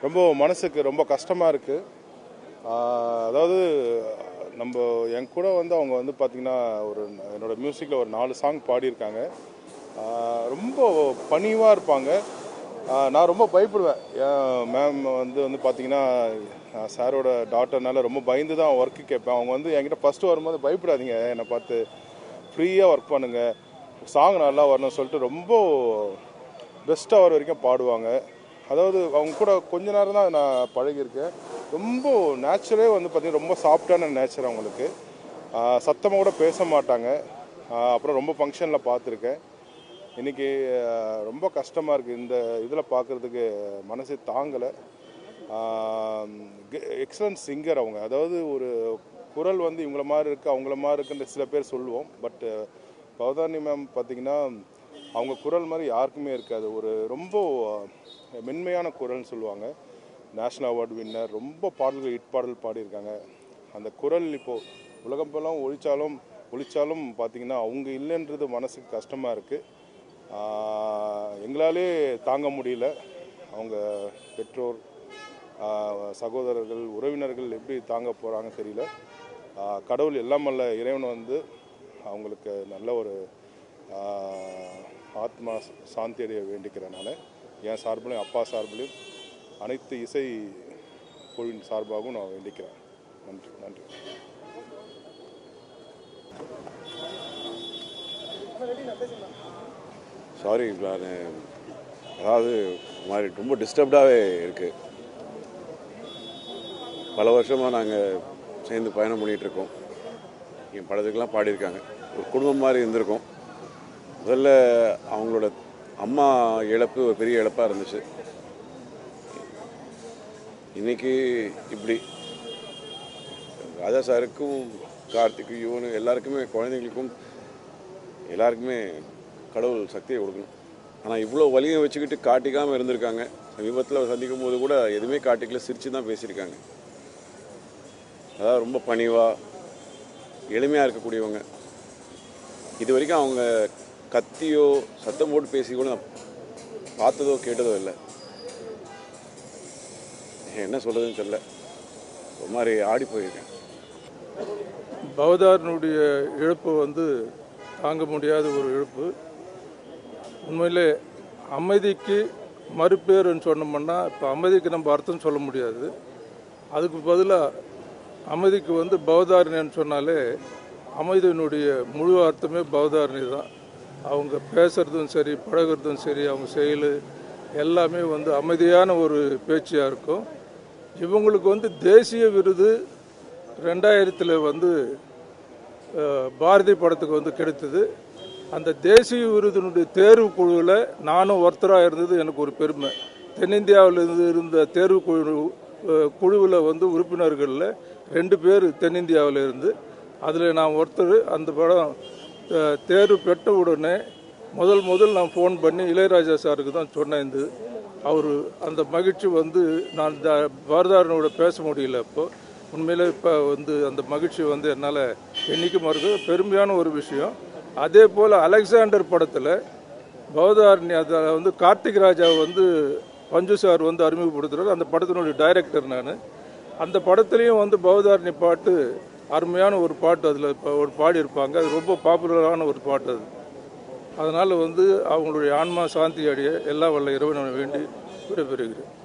ரொம்ப மனசுக்கு ரொம்ப கஷ்டமாக இருக்குது. அதாவது நம்ம என் கூட வந்து அவங்க வந்து பார்த்திங்கன்னா என்னோட மியூசிக்கில் ஒரு 4 சாங் பாடியிருக்காங்க. ரொம்ப பணிவாக இருப்பாங்க. நான் ரொம்ப பயப்படுவேன். மேம் வந்து பார்த்திங்கன்னா சாரோட டாட்டர்னால ரொம்ப பயந்து தான் ஒர்க்கு கேட்பேன். அவங்க வந்து என்கிட்ட ஃபஸ்ட்டு வரும்போது பயப்படாதீங்க, என்னை பார்த்து ஃப்ரீயாக ஒர்க் பண்ணுங்கள், சாங் நல்லா வரணும்னு சொல்லிட்டு ரொம்ப பெஸ்ட்டாக வர வரைக்கும் பாடுவாங்க. அதாவது அவங்க கூட கொஞ்ச நேரம் தான் நான் பழகியிருக்கேன். ரொம்ப நேச்சரே வந்து பார்த்திங்கன்னா ரொம்ப சாஃப்டான நேச்சர் அவங்களுக்கு. சத்தமாக கூட பேச மாட்டாங்க. அப்புறம் ரொம்ப ஃபங்க்ஷனில் பார்த்துருக்கேன். இன்றைக்கி ரொம்ப கஷ்டமாக இருக்குது. இந்த இதில் பார்க்குறதுக்கு மனசே தாங்கலை. எக்ஸலன்ட் சிங்கர் அவங்க. அதாவது ஒரு குரல் வந்து இவங்கள மாதிரி இருக்குது அவங்கள மாதிரி இருக்குன்னு சில பேர் சொல்லுவோம். பட் பவதாரணி மேம் பார்த்திங்கன்னா அவங்க குரல் மாதிரி யாருக்குமே இருக்காது. ஒரு ரொம்ப மென்மையான குரல்னு சொல்லுவாங்க. நேஷ்னல் அவார்டு வின்னர், ரொம்ப பாடல்கள் ஹிட் பாடல் பாடியிருக்காங்க. அந்த குரல் இப்போது உலகம் போலாம் ஒழிச்சாலும் பார்த்திங்கன்னா அவங்க இல்லைன்றது மனசுக்கு கஷ்டமாக இருக்குது. எங்களாலே தாங்க முடியல. அவங்க பெற்றோர், சகோதரர்கள், உறவினர்கள் எப்படி தாங்க போகிறாங்க தெரியல. கடவுள் எல்லாம் வல்ல இறைவன் வந்து அவங்களுக்கு நல்ல ஒரு ஆத்மா சாந்தி அடைய வேண்டிக்கிறேன். நான் என் சார்பிலையும் அப்பா சார்பிலையும் அனைத்து இசை குழுவின் சார்பாகவும் நான் வேண்டிக்கிறேன். நன்றி நன்றி. சாரி, நான் அதாவது மாதிரி ரொம்ப டிஸ்டர்ப்டாகவே இருக்குது. பல வருஷமாக நாங்கள் சேர்ந்து பயணம் பண்ணிகிட்ருக்கோம். என் படத்துக்கெலாம் பாடியிருக்காங்க. ஒரு குடும்பம் மாதிரி இருந்திருக்கோம். முதல்ல அவங்களோட அம்மா இழப்பு ஒரு பெரிய இழப்பாக இருந்துச்சு. இன்றைக்கி இப்படி ராஜா சாருக்கும் கார்த்திக் யுவனு எல்லாருக்குமே, குழந்தைங்களுக்கும் எல்லாருக்குமே கடவுள் சக்தியை கொடுக்கணும். ஆனால் இவ்வளோ வலியை வச்சுக்கிட்டு காட்டிக்காமல் இருந்திருக்காங்க. சமீபத்தில் சந்திக்கும் போது கூட எதுவுமே காட்டிக்கல, சிரித்து தான் பேசியிருக்காங்க. அதாவது ரொம்ப பணிவாக எளிமையாக இருக்கக்கூடியவங்க. இது வரைக்கும் அவங்க கத்தியோ சத்தம் போட்டு பேசி கூட நான் பார்த்ததோ கேட்டதோ இல்லை. என்ன சொல்கிறதுன்னு தெரியல, ஒரு மாதிரி ஆடி போயிருக்கேன். பவதாரனுடைய இழப்பு வந்து தாங்க முடியாத ஒரு இழப்பு. உண்மையிலே அமைதிக்கு மறுபேருன்னு சொன்னோம்னா, இப்போ அமைதிக்கு நம்ம அர்த்தம் சொல்ல முடியாது. அதுக்கு பதிலாக அமைதிக்கு வந்து பவதாரணின்னு சொன்னாலே அமைதியினுடைய முழு அர்த்தமே பவதாரணி தான். அவங்க பேசுகிறதும் சரி, பழகிறதும் சரி, அவங்க செயல் எல்லாமே வந்து அமைதியான ஒரு பேச்சியாக இருக்கும். இவங்களுக்கு வந்து தேசிய விருது 2000 வந்து பாரதி படத்துக்கு வந்து கிடைத்தது. அந்த தேசிய விருதினுடைய தேர்வு குழுவில் நானும் ஒருத்தராக இருந்தது எனக்கு ஒரு பெருமை. தென்னிந்தியாவிலிருந்து இருந்த தேர்வு குழுவில் வந்து உறுப்பினர்களில் 2 பேர் தென்னிந்தியாவில் இருந்து, அதில் நான் ஒருத்தர். அந்த படம் தேர்வு பெற்ற உடனே முதல் நான் ஃபோன் பண்ணி இளையராஜா சாருக்கு தான் சொன்னேன். அவர் அந்த மகிழ்ச்சி வந்து நான் பவதாரனோட பேச முடியல. அப்போது உண்மையிலே இப்போ வந்து அந்த மகிழ்ச்சி வந்து என்னால் என்றைக்கும் மறக்க பெருமையான ஒரு விஷயம். அதே போல் அலெக்சாண்டர் படத்தில் பவதாரணி, அதில் வந்து கார்த்திக் ராஜாவை வந்து பஞ்சு சார் வந்து அறிமுகப்படுத்துகிறார். அந்த படத்தினுடைய டைரக்டர் நான். அந்த படத்துலேயும் வந்து பவதாரணி பாட்டு அருமையான ஒரு பாட்டு அதில் ஒரு பாடியிருப்பாங்க. அது ரொம்ப பாப்புலரான ஒரு பாட்டு அது. அதனால் வந்து அவங்களுடைய ஆன்மா சாந்தி அடைய எல்லாம் வல்ல இறைவனை வேண்டி விடைபெறுகிறேன்.